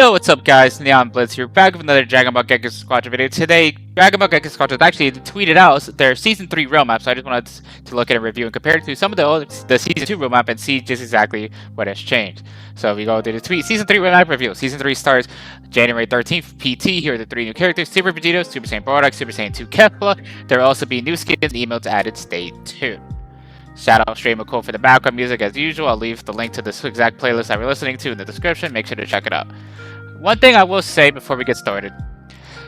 Yo, what's up guys, Neon Blitz here, back with another Dragon Ball Gekishin Squadra video. Today, Dragon Ball Gekishin Squadra actually tweeted out their Season 3 roadmap, so I just wanted to look at a review and compare it to some of the Season 2 roadmap and see just exactly what has changed. So we go to the tweet, Season 3 roadmap review. Season 3 starts January 13th, PT. Here are the 3 new characters, Super Vegito, Super Saiyan Bardock, Super Saiyan 2 Kefla. There will also be new skins and emotes added, stay tuned. Shout out Stray McCool for the background music as usual. I'll leave the link to this exact playlist that we're listening to in the description. Make sure to check it out. One thing I will say before we get started,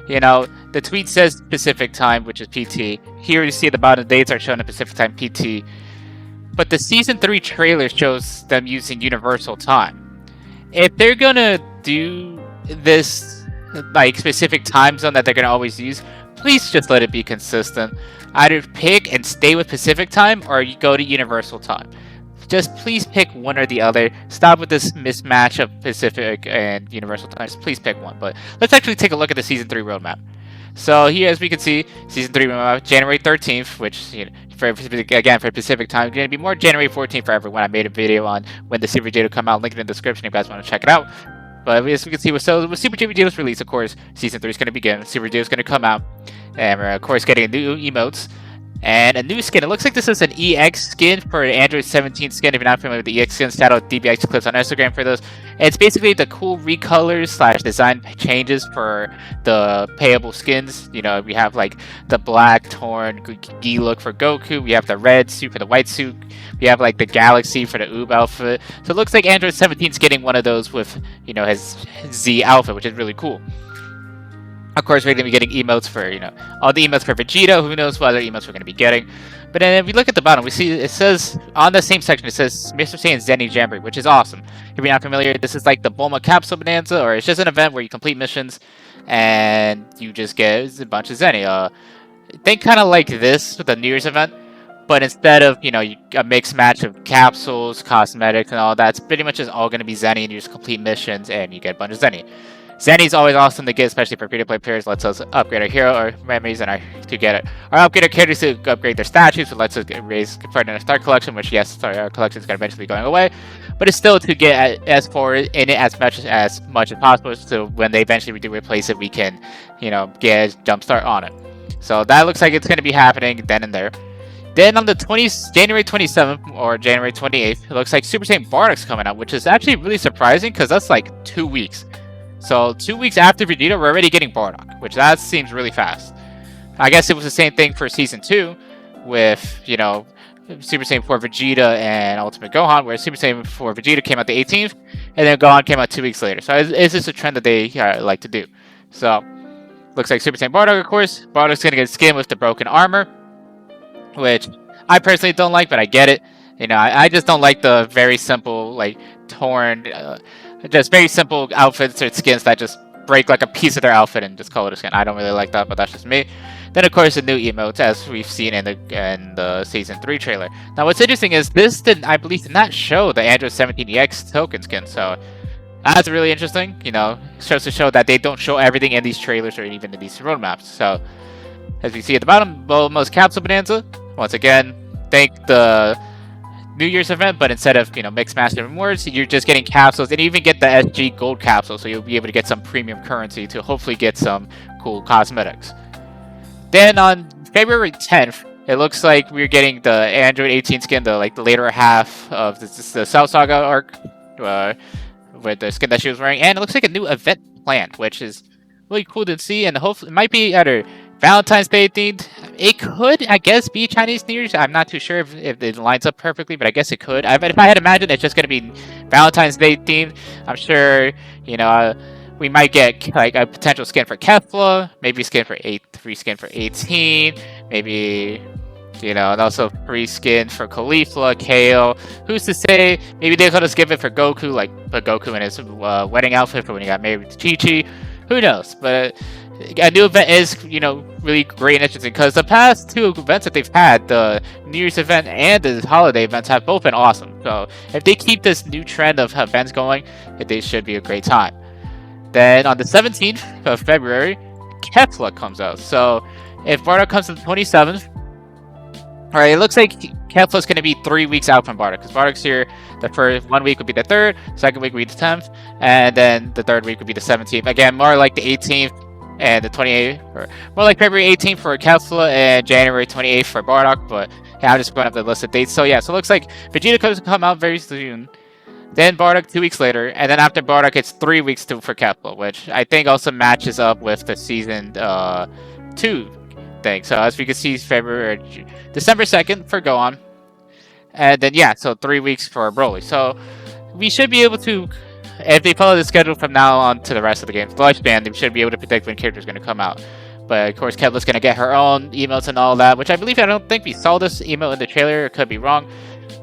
the tweet says Pacific time, which is PT. Here you see at the bottom, the dates are shown in Pacific time PT. But the Season 3 trailer shows them using Universal time. If they're gonna do this, like, specific time zone that they're gonna always use, please just let it be consistent. Either pick and stay with Pacific time, or you go to Universal time. Just please pick one or the other. Stop with this mismatch of Pacific and Universal times. Please pick one. But let's actually take a look at the Season 3 roadmap. So here, as we can see, Season 3 roadmap, January 13th, which, for Pacific time, it's going to be more January 14th for everyone. I made a video on when the Super Vegito come out. Link in the description if you guys want to check it out. But as we can see, with Super Vegito's release, of course, Season 3 is going to begin. Super Vegito is going to come out. And we're, of course, getting new emotes. And a new skin. It looks like this is an EX skin for Android 17 skin. If you're not familiar with the EX skins, shout out DBX Clips on Instagram for those. It's basically the cool recolors / design changes for the payable skins. We have like the black torn gi look for Goku. We have the red suit for the white suit. We have like the Galaxy for the Oob outfit. So it looks like Android 17 is getting one of those with, his Z outfit, which is really cool. Of course, we're going to be getting emotes for, all the emotes for Vegito. Who knows what other emotes we're going to be getting. But then if we look at the bottom, we see it says, on the same section, it says Mr. Saiyan Zenny Jamboree, which is awesome. If you're not familiar, this is like the Bulma Capsule Bonanza, or it's just an event where you complete missions, and you just get a bunch of Zenny. Think kind of like this with the New Year's event, but instead of, a mixed match of capsules, cosmetics, and all that, it's pretty much just all going to be Zenny, and you just complete missions, and you get a bunch of Zenny. Zenny's always awesome to get, especially for free-to-play players. Lets us upgrade our hero or memories and to get it. Or upgrade our characters to upgrade their statues, so lets us raise part in our Star Collection, which yes, our collection is going to eventually be going away. But it's still to get as forward in it as much as possible, so when they eventually do replace it, we can, get a jump start on it. So that looks like it's going to be happening then and there. Then on the January 27th or January 28th, it looks like Super Saiyan Bardock's coming out, which is actually really surprising because that's like 2 weeks. So 2 weeks after Vegito, we're already getting Bardock, which that seems really fast. I guess it was the same thing for Season 2 with, Super Saiyan 4 Vegeta and Ultimate Gohan, where Super Saiyan 4 Vegeta came out the 18th, and then Gohan came out 2 weeks later. So it's just a trend that they like to do. So, looks like Super Saiyan Bardock, of course. Bardock's going to get a skin with the broken armor, which I personally don't like, but I get it. I just don't like the very simple, like, torn... just very simple outfits or skins that just break like a piece of their outfit and just call it a skin. I don't really like that, but that's just me. Then, of course, the new emotes, as we've seen in the Season 3 trailer. Now, what's interesting is this I believe, did not show the Android 17 EX token skin, so that's really interesting. Shows to show that they don't show everything in these trailers or even in these roadmaps. So, as we see at the bottom, Bulma's Capsule Bonanza. Once again, thank the New Year's event, but instead of mixed master rewards, you're just getting capsules, and you even get the SG gold capsule, so you'll be able to get some premium currency to hopefully get some cool cosmetics. Then on February 10th, it looks like we're getting the Android 18 skin, the later half of the Cell Saga arc, with the skin that she was wearing, and it looks like a new event planned, which is really cool to see, and hopefully it might be either Valentine's Day themed. It could, I guess, be Chinese New Year's. I'm not too sure if it lines up perfectly, but I guess it could. If I had imagined, it's just going to be Valentine's Day themed. I'm sure, we might get like a potential skin for Kefla, maybe free skin for 18, maybe, and also free skin for Caulifla, Kale. Who's to say? Maybe they'll just give it for Goku, like put Goku in his wedding outfit for when he got married with Chi-Chi. Who knows? But a new event is, really great and interesting because the past 2 events that they've had, the New Year's event and the holiday events, have both been awesome. So if they keep this new trend of events going, they should be a great time. Then on the 17th of February, Kefla comes out. So if Bardock comes on the 27th, alright, it looks like Kefla's going to be 3 weeks out from Bardock, because Bardock's here. The first 1 week would be the 3rd, second week would be the 10th, and then the 3rd week would be the 17th. Again, more like the 18th and the 28th, or more like February 18th for Kefla and January 28th for Bardock. But yeah, I'm just going up the list of dates. So yeah, so it looks like Vegeta could come out very soon. Then Bardock 2 weeks later, and then after Bardock, it's 3 weeks for Kefla, which I think also matches up with the season 2 thing. So as we can see, December 2nd for Gohan, and then yeah, so 3 weeks for Broly. So we should be able to, if they follow the schedule from now on to the rest of the game's lifespan, they should be able to predict when characters are going to come out. But of course, Kefla's going to get her own emotes and all that, which I don't think we saw this emote in the trailer. It could be wrong.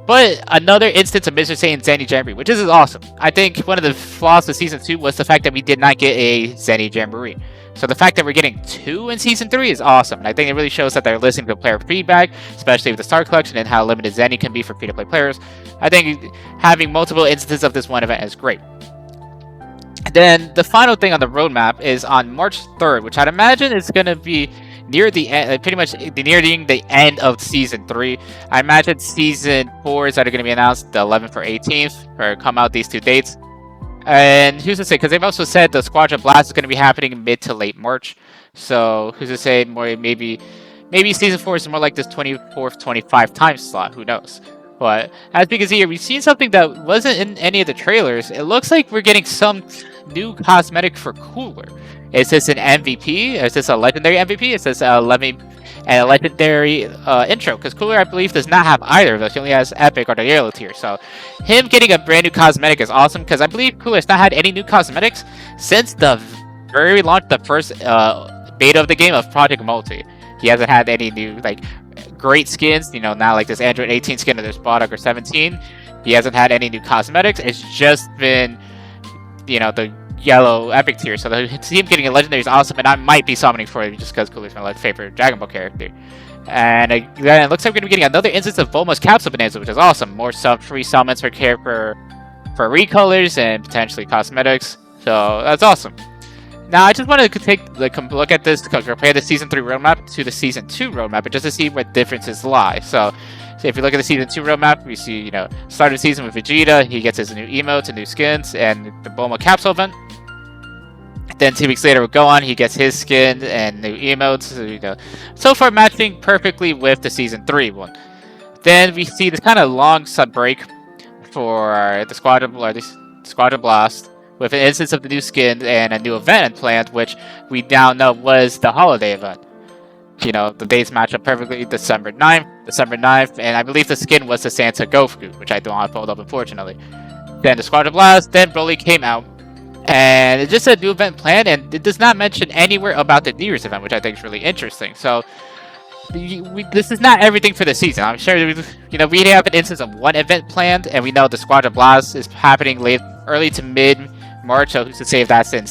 But another instance of Mr. Saiyan Zenny Jamboree, which is awesome. I think one of the flaws of Season 2 was the fact that we did not get a Zenny Jamboree. So the fact that we're getting 2 in Season 3 is awesome. And I think it really shows that they're listening to player feedback, especially with the Star Collection and how limited Zenny can be for free-to-play players. I think having multiple instances of this one event is great. Then the final thing on the roadmap is on March 3rd, which I'd imagine is going to be near the end, pretty much nearing the end of Season 3. I imagine Season 4 is either going to be announced the 11th or 18th, or come out these 2 dates. And who's to say, because they've also said the Squadra Blast is going to be happening mid to late March. So who's to say, maybe Season 4 is more like this 24th, 25 time slot, who knows. But as we can see here, we've seen something that wasn't in any of the trailers. It looks like we're getting some new cosmetic for Cooler. Is this an MVP? Is this a legendary MVP? Is this a legendary intro? Because Cooler, I believe, does not have either of those. He only has Epic or the Yellow tier. So him getting a brand new cosmetic is awesome, because I believe Cooler has not had any new cosmetics since the very launch, the first beta of the game of Project Multi. He hasn't had any new great skins, not like this Android 18 skin or this Bardock or 17. He hasn't had any new cosmetics. It's just been, the yellow epic tier. So to see him getting a legendary is awesome, and I might be summoning for it just because Cooler's my favorite Dragon Ball character. And then it looks like we're going to be getting another instance of Bulma's Capsule Bonanza, which is awesome. More free summons for recolors and potentially cosmetics. So that's awesome. Now, I just wanted to take a look at this to compare the Season 3 roadmap to the Season 2 roadmap, and just to see what differences lie. So if you look at the Season 2 roadmap, we see, start of the season with Vegeta, he gets his new emotes and new skins, and the Bulma Capsule event. Then 2 weeks later with Gohan, he gets his skin and new emotes, so far matching perfectly with the Season 3 one. Then we see this kind of long sub-break for the Squadra Blast, with an instance of the new skin and a new event planned, which we now know was the holiday event. The dates match up perfectly, December 9th, and I believe the skin was the Santa Goku, which I don't have pulled up, unfortunately. Then the Squadra Blast, then Broly came out, and it's just a new event planned, and it does not mention anywhere about the New Year's event, which I think is really interesting. So this is not everything for the season. I'm sure we have an instance of one event planned, and we know the Squadra Blast is happening early to mid-March, so who's to say if that's in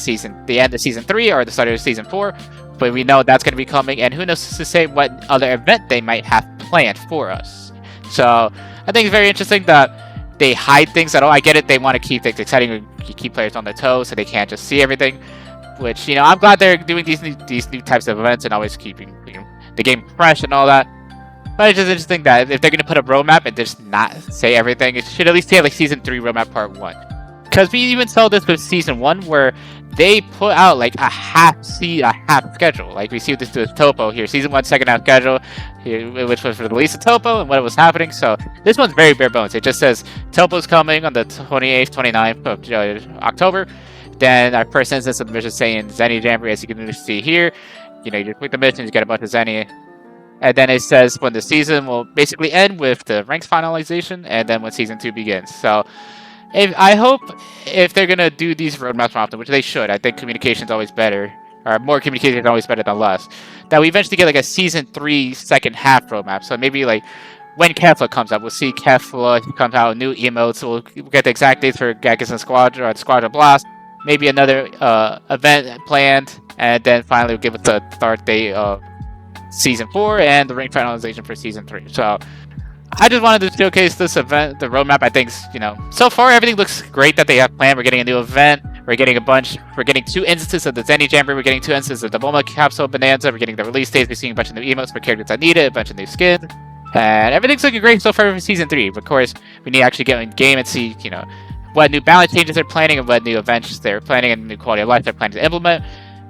the end of Season 3 or the start of Season 4, but we know that's going to be coming, and who knows to say what other event they might have planned for us. So I think it's very interesting that they hide things at all. I get it, they want to keep things exciting and keep players on their toes so they can't just see everything, which, I'm glad they're doing these new types of events and always keeping the game fresh and all that. But it's just interesting that if they're going to put a roadmap and just not say everything, it should at least say Season 3 roadmap part 1. Because we even saw this with Season 1, where they put out a half schedule. We see this with Topo here. Season 1 second half schedule, which was for the release of Topo and what was happening. So this one's very bare bones. It just says Topo's coming on the 28th, 29th of October. Then our first instance of the mission saying Zenny Jamboree, as you can see here. You complete the mission, you get a bunch of Zenny. And then it says when the season will basically end with the ranks finalization, and then when Season 2 begins. So I hope if they're going to do these roadmaps more often, which they should, I think communication is always better, or more communication is always better than less, that we eventually get a Season 3 second half roadmap. So maybe when Kefla comes up, we'll see Kefla comes out with new emotes, we'll get the exact dates for Gekishin Squadra or Squadra Blast, maybe another event planned, and then finally we'll give it the start date of Season 4 and the rank finalization for Season 3. So I just wanted to showcase this event, the roadmap. I think, so far everything looks great that they have planned. We're getting a new event. We're getting 2 instances of the Zenny Jamboree. We're getting 2 instances of the Bulma Capsule Bonanza. We're getting the release dates. We're seeing a bunch of new emotes for characters that need it, a bunch of new skins. And everything's looking great so far for Season 3. Of course, we need to actually get in game and see, what new balance changes they're planning and what new events they're planning and new quality of life they're planning to implement.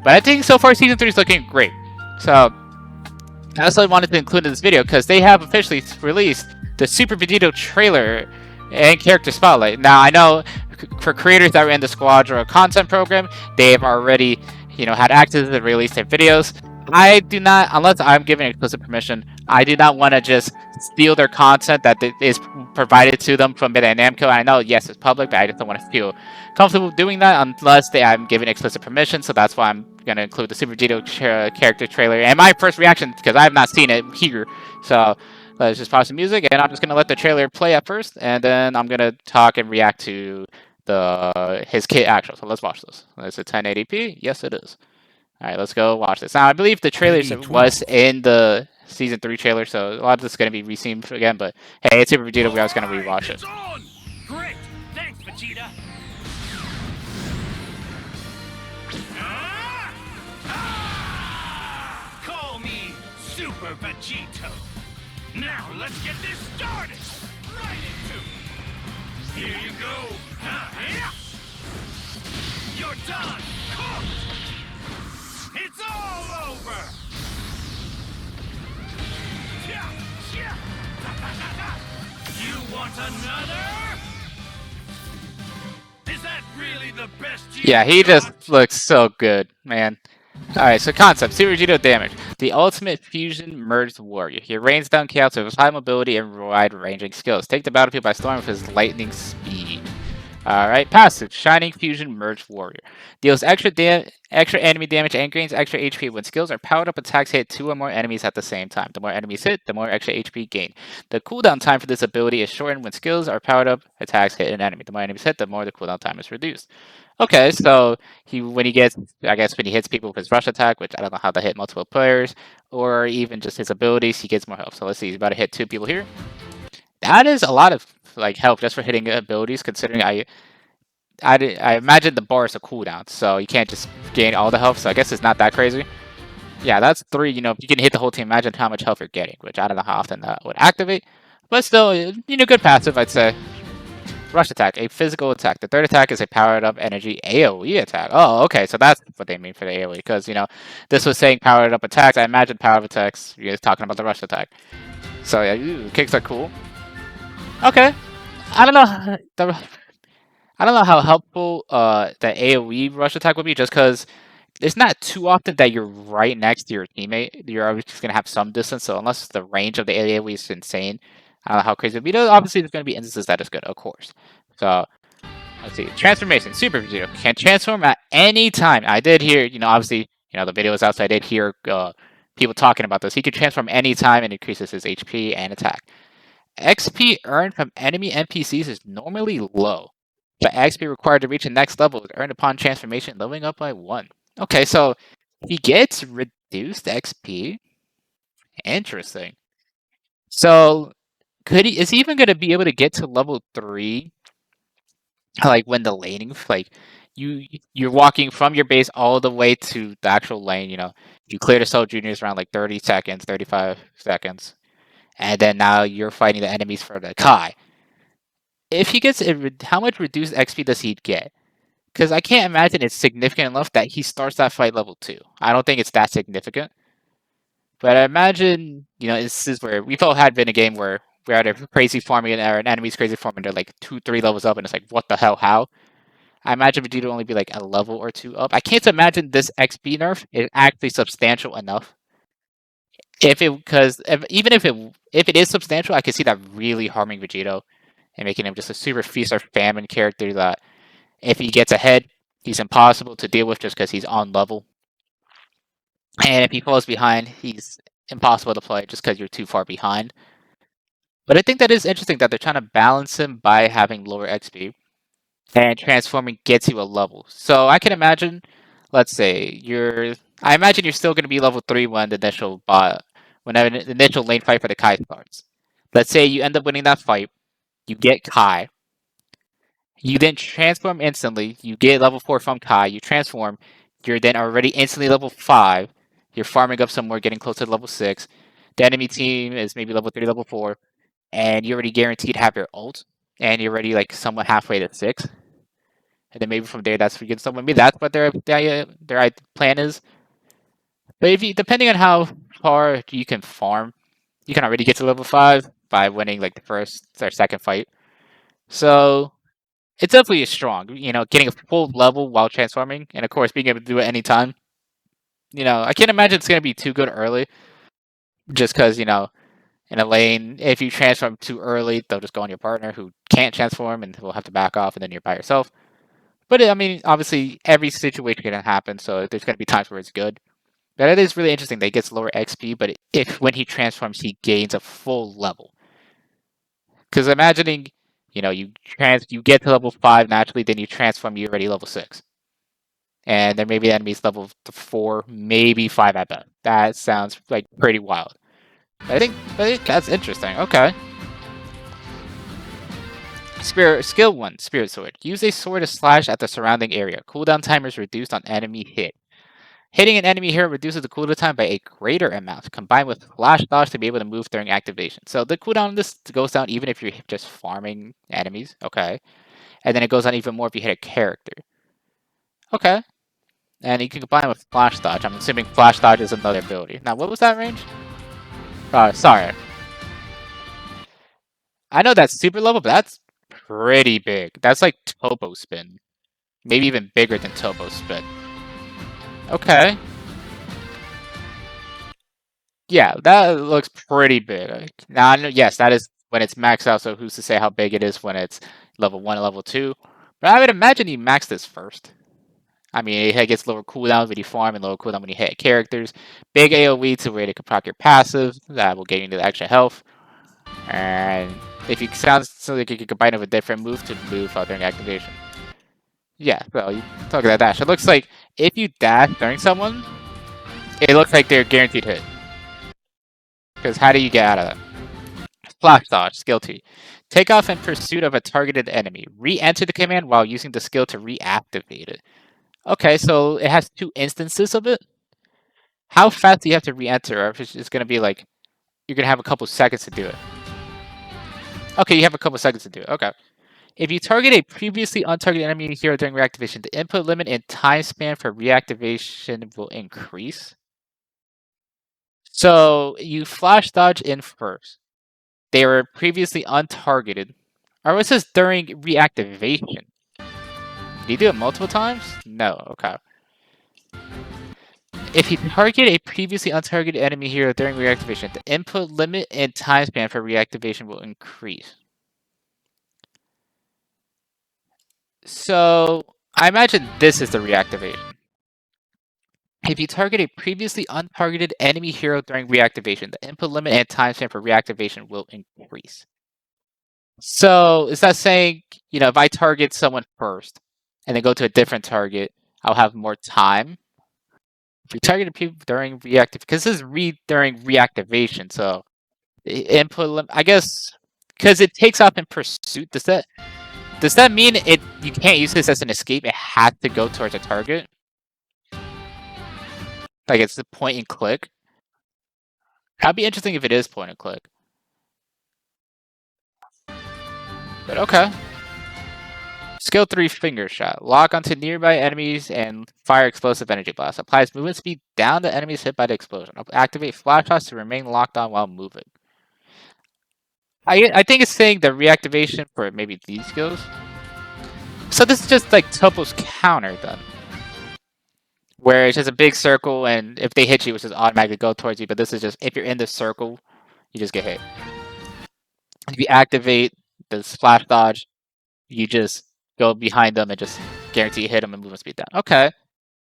But I think so far Season 3 is looking great. So, I also wanted to include in this video because they have officially released the Super Vegito trailer and character spotlight. Now, I know for creators that were in the Squadra content program, they've already, had access to release their videos. I do not, unless I'm given explicit permission, I do not want to just steal their content that is provided to them from Bandai Namco. I know, yes, it's public, but I just don't want to feel comfortable doing that unless I'm given explicit permission. So that's why I'm going to include the Super Vegito character trailer and my first reaction because I have not seen it here. So let's just pause the music, and I'm just going to let the trailer play at first, and then I'm going to talk and react to his kit actual. So let's watch this. Is it 1080p? Yes, it is. All right, let's go watch this. Now, I believe the trailer was in the Season 3 trailer, so a lot of this is going to be re-seen again, but hey, it's Super Vegeta. We always going to re-watch it. Great! Thanks, Vegeta! Call me Super Vegito! Now, let's get this started! Right into it! Here you go! You're done! Cooked! It's all over! You want another? Is that really the best you Yeah, he got? just looks so good, man. Alright, so concept. Super Vegito damage. The ultimate fusion merged warrior. He rains down chaos with his high mobility and wide-ranging skills. Take the battlefield by storm with his lightning speed. Alright, passive. Shining Fusion Merge Warrior. Deals extra enemy damage and gains extra HP when skills or powered up attacks hit 2 or more enemies at the same time. The more enemies hit, the more extra HP gained. The cooldown time for this ability is shortened when skills or powered up attacks hit an enemy. The more enemies hit, the more the cooldown time is reduced. Okay, so when he hits people with his rush attack, which I don't know how to hit multiple players, or even just his abilities, he gets more health. So let's see, he's about to hit 2 people here. That is a lot of health just for hitting abilities, considering I imagine the bar is a cooldown, so you can't just gain all the health, so I guess it's not that crazy. Yeah, that's 3, if you can hit the whole team, imagine how much health you're getting, which I don't know how often that would activate. But still, good passive, I'd say. Rush attack, a physical attack. The third attack is a powered up energy AoE attack. Oh, okay, so that's what they mean for the AoE, because, this was saying powered up attacks. I imagine powered up attacks, you're talking about the rush attack. So yeah, kicks are cool. Okay. I don't know. I don't know how helpful the AoE rush attack would be, just because it's not too often that you're right next to your teammate. You're always just going to have some distance, so unless the range of the AoE is insane, I don't know how crazy it would be. Obviously, there's going to be instances that is good, of course. So, let's see. Transformation. Super Vegito can transform at any time. I did hear, obviously, the video was out, so I did hear people talking about this. He can transform any time and increases his HP and attack. XP earned from enemy NPCs is normally low, but XP required to reach the next level is earned upon transformation, leveling up by 1. Okay, so he gets reduced XP. Interesting. So is he even going to be able to get to level 3? Like when the laning, you're walking from your base all the way to the actual lane. You clear the Soul Juniors around like 30 seconds, 35 seconds, and then now you're fighting the enemies for the Kai. If he gets how much reduced XP does he get? Because I can't imagine it's significant enough that he starts that fight level 2. I don't think it's that significant. But I imagine, this is where we've all been a game where we're at a crazy farming or an enemy's crazy farming, they're like 2, 3 levels up, and it's like, what the hell, how? I imagine Vegeta only be like a level or 2 up. I can't imagine this XP nerf is actually substantial enough. Even if it is substantial, I can see that really harming Vegito and making him just a super feast or famine character that if he gets ahead, he's impossible to deal with just because he's on level. And if he falls behind, he's impossible to play just because you're too far behind. But I think that is interesting that they're trying to balance him by having lower XP. And transforming gets you a level. So I can imagine, let's say, I imagine you're still going to be level 3 when the initial lane fight for the Kai starts. Let's say you end up winning that fight, you get Kai. You then transform instantly. You get level 4 from Kai. You transform. You're then already instantly level 5. You're farming up some more, getting closer to level 6. the enemy team is maybe level 3, level 4, and you're already guaranteed to have your ult, and you're already like somewhat halfway to 6, and then maybe from there that's where you get someone. Maybe that's what their plan is. But if you, depending on how far you can farm, you can already get to level 5 by winning like the first or second fight. So it's definitely strong. You know, getting a full level while transforming, and of course being able to do it anytime. You know, I can't imagine it's gonna be too good early, just because you know in a lane, if you transform too early, they'll just go on your partner who can't transform and will have to back off, and then you're by yourself. But I mean, obviously, every situation can happen, so there's going to be times where it's good. But it is really interesting that he gets lower XP, but if when he transforms, he gains a full level. Because imagining, you know, you get to level 5 naturally, then you transform, you're already level 6. And then maybe the enemy's level 4, maybe 5 at best. That sounds like pretty wild. I think that's interesting. Okay. Skill 1, Spirit Sword. Use a sword to slash at the surrounding area. Cooldown time is reduced on enemy hit. Hitting an enemy here reduces the cooldown time by a greater amount, combined with flash dodge to be able to move during activation. So the cooldown on this goes down even if you're just farming enemies. Okay. And then it goes on even more if you hit a character. Okay. And you can combine with flash dodge. I'm assuming flash dodge is another ability. Now, what was that range? Sorry. I know that's super level, but that's pretty big. That's like Topo Spin. Maybe even bigger than Topo Spin. Okay. Yeah, that looks pretty big. Now, yes, that is when it's maxed out, so who's to say how big it is when it's level 1 and level 2. But I would imagine you max this first. I mean, it gets lower cooldown when you farm and lower cooldown when you hit characters. Big AoE to where they can proc your passive. That will get you into the extra health. And if you sounds so like you can combine it with a different move to move out during activation. Yeah, well, you talk about dash. It looks like if you dash during someone, it looks like they're guaranteed hit. Because how do you get out of that? Flash dodge, skill 2. Take off in pursuit of a targeted enemy. Re-enter the command while using the skill to reactivate it. Okay, so it has 2 instances of it. How fast do you have to re-enter? Or if it's just going to be like, you're going to have a couple seconds to do it. Okay, you have a couple seconds to do it. Okay. If you target a previously untargeted enemy hero during reactivation, the input limit and time span for reactivation will increase. So you flash dodge in first. They were previously untargeted. Or was this during reactivation? Did you do it multiple times? No, okay. If you target a previously untargeted enemy hero during reactivation, the input limit and time span for reactivation will increase. So I imagine this is the reactivation. If you target a previously untargeted enemy hero during reactivation, the input limit and time span for reactivation will increase. So is that saying, you know, if I target someone first and then go to a different target, I'll have more time? If you target people during reactive, because this is during reactivation, so input I guess because it takes off in pursuit. Does that mean you can't use this as an escape? It has to go towards a target. Like it's the point and click. That'd be interesting if it is point and click. But okay. Skill 3 Finger Shot. Lock onto nearby enemies and fire explosive energy blast. Applies movement speed down to enemies hit by the explosion. Activate flash shots to remain locked on while moving. I think it's saying the reactivation for maybe these skills. So this is just like Topo's counter then. Where it's just a big circle and if they hit you, it's just automatically go towards you. But this is just if you're in the circle, you just get hit. If you activate the splash dodge, you just go behind them and just guarantee hit them and movement speed down. Okay.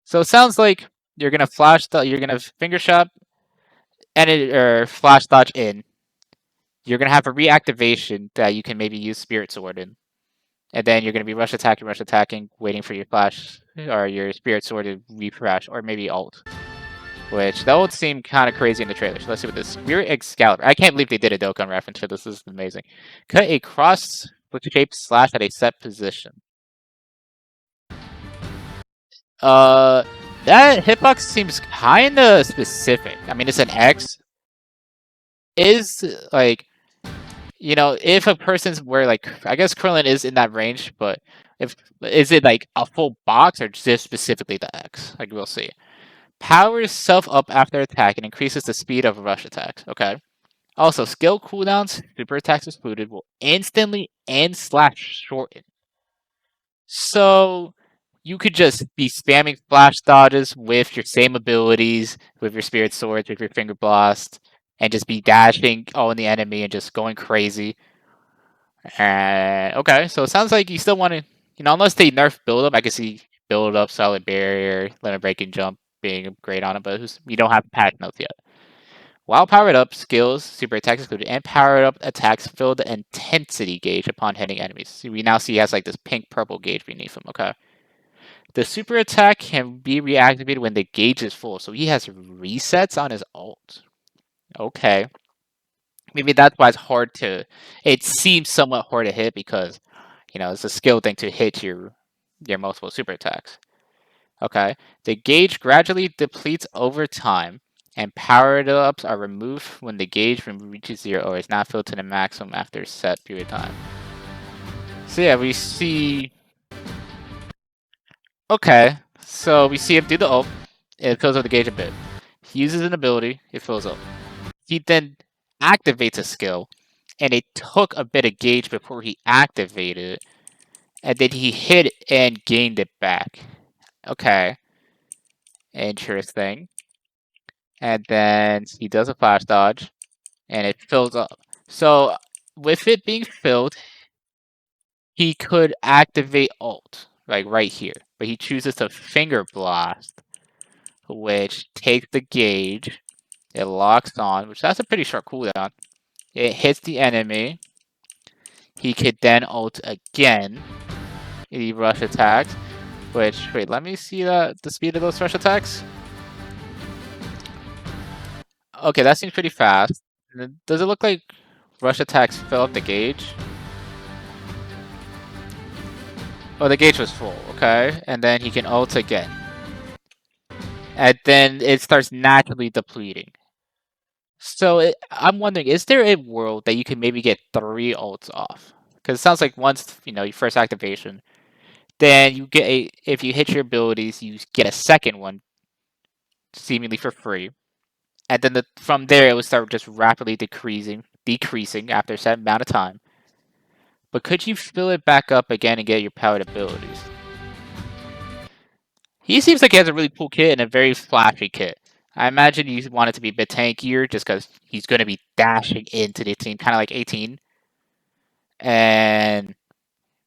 So it sounds like you're gonna you're gonna finger shot or flash dodge in. You're gonna have a reactivation that you can maybe use Spirit Sword in. And then you're gonna be rush attacking, waiting for your flash or your Spirit Sword to refresh, or maybe ult. Which that would seem kind of crazy in the trailer. So let's see what this Spirit Excalibur. I can't believe they did a Dokkan reference for this. This is amazing. Cut a cross shaped slash at a set position. That hitbox seems kind of specific. I mean, it's an X. is like if a person's where like I guess Krillin is in that range, but if is it like a full box or just specifically the X? Like we'll see. Powers self up after attack and increases the speed of rush attacks. Okay. Also, skill cooldowns, super attacks excluded, will instantly and slash shorten. So you could just be spamming flash dodges with your same abilities, with your spirit swords, with your finger blast, and just be dashing on the enemy and just going crazy. Okay, so it sounds like you still want to, unless they nerf build up, I can see build up, solid barrier, limit breaking jump being great on it, but we don't have patch notes yet. While powered up, skills, super attacks included, and powered up attacks fill the intensity gauge upon hitting enemies. So we now see he has like this pink purple gauge beneath him. Okay. The super attack can be reactivated when the gauge is full, so he has resets on his ult. Okay. Maybe that's why it's hard to. It seems somewhat hard to hit because, it's a skill thing to hit your multiple super attacks. Okay. The gauge gradually depletes over time, and powered ups are removed when the gauge reaches 0 or is not filled to the maximum after a set period of time. So yeah, we see. Okay, so we see him do the ult. It fills up the gauge a bit. He uses an ability. It fills up. He then activates a skill, and it took a bit of gauge before he activated it, and then he hit it and gained it back. Okay, interesting. And then he does a flash dodge, and it fills up. So with it being filled, he could activate ult, like right here, but he chooses to finger blast, which takes the gauge. It locks on, which that's a pretty short cooldown. It hits the enemy. He could then ult again. He rush attacks, which wait, let me see the speed of those rush attacks. Okay, that seems pretty fast. Does it look like rush attacks fill up the gauge? Oh, the gauge was full. Okay, and then he can ult again, and then it starts naturally depleting. So I'm wondering, is there a world that you can maybe get 3 ults off? Because it sounds like once your first activation, then you get if you hit your abilities, you get a second one, seemingly for free, and then from there it would start just rapidly decreasing after a certain amount of time. But could you fill it back up again and get your powered abilities? He seems like he has a really cool kit and a very flashy kit. I imagine you want it to be a bit tankier just because he's going to be dashing into the team, kind of like 18. And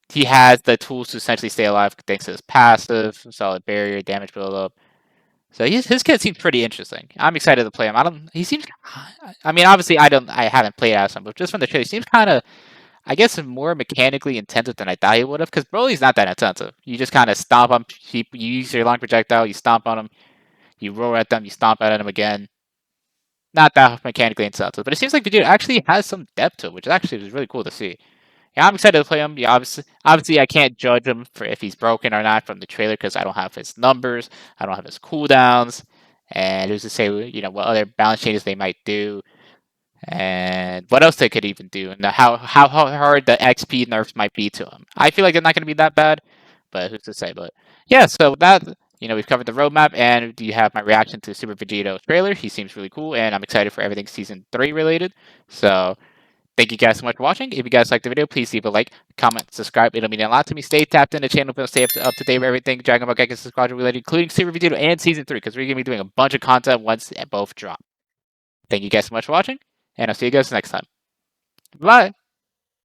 he has the tools to essentially stay alive thanks to his passive, solid barrier, damage build-up. So his kit seems pretty interesting. I'm excited to play him. He seems. I mean, obviously, I haven't played as him, but just from the trailer, he seems kind of. I guess more mechanically intensive than I thought he would have. Because Broly's not that intensive. You just kind of stomp on. You use your long projectile. You stomp on him. You roar at them. You stomp at them again. Not that mechanically intensive, but it seems like Vegeta actually has some depth to it, which actually is really cool to see. Yeah, I'm excited to play him. Yeah, obviously, I can't judge him for if he's broken or not from the trailer because I don't have his numbers, I don't have his cooldowns, and who's to say what other balance changes they might do, and what else they could even do, and how hard the XP nerfs might be to him. I feel like they're not going to be that bad, but who's to say? But yeah, so that we've covered the roadmap, and you have my reaction to Super Vegito trailer. He seems really cool, and I'm excited for everything Season 3 related. So. Thank you guys so much for watching. If you guys liked the video, please leave a like, comment, subscribe. It'll mean a lot to me. Stay tapped in the channel to stay up to date with everything Dragon Ball Gekishin Squadra related, including Super Vegito and Season 3, because we're going to be doing a bunch of content once both drop. Thank you guys so much for watching, and I'll see you guys next time. Bye!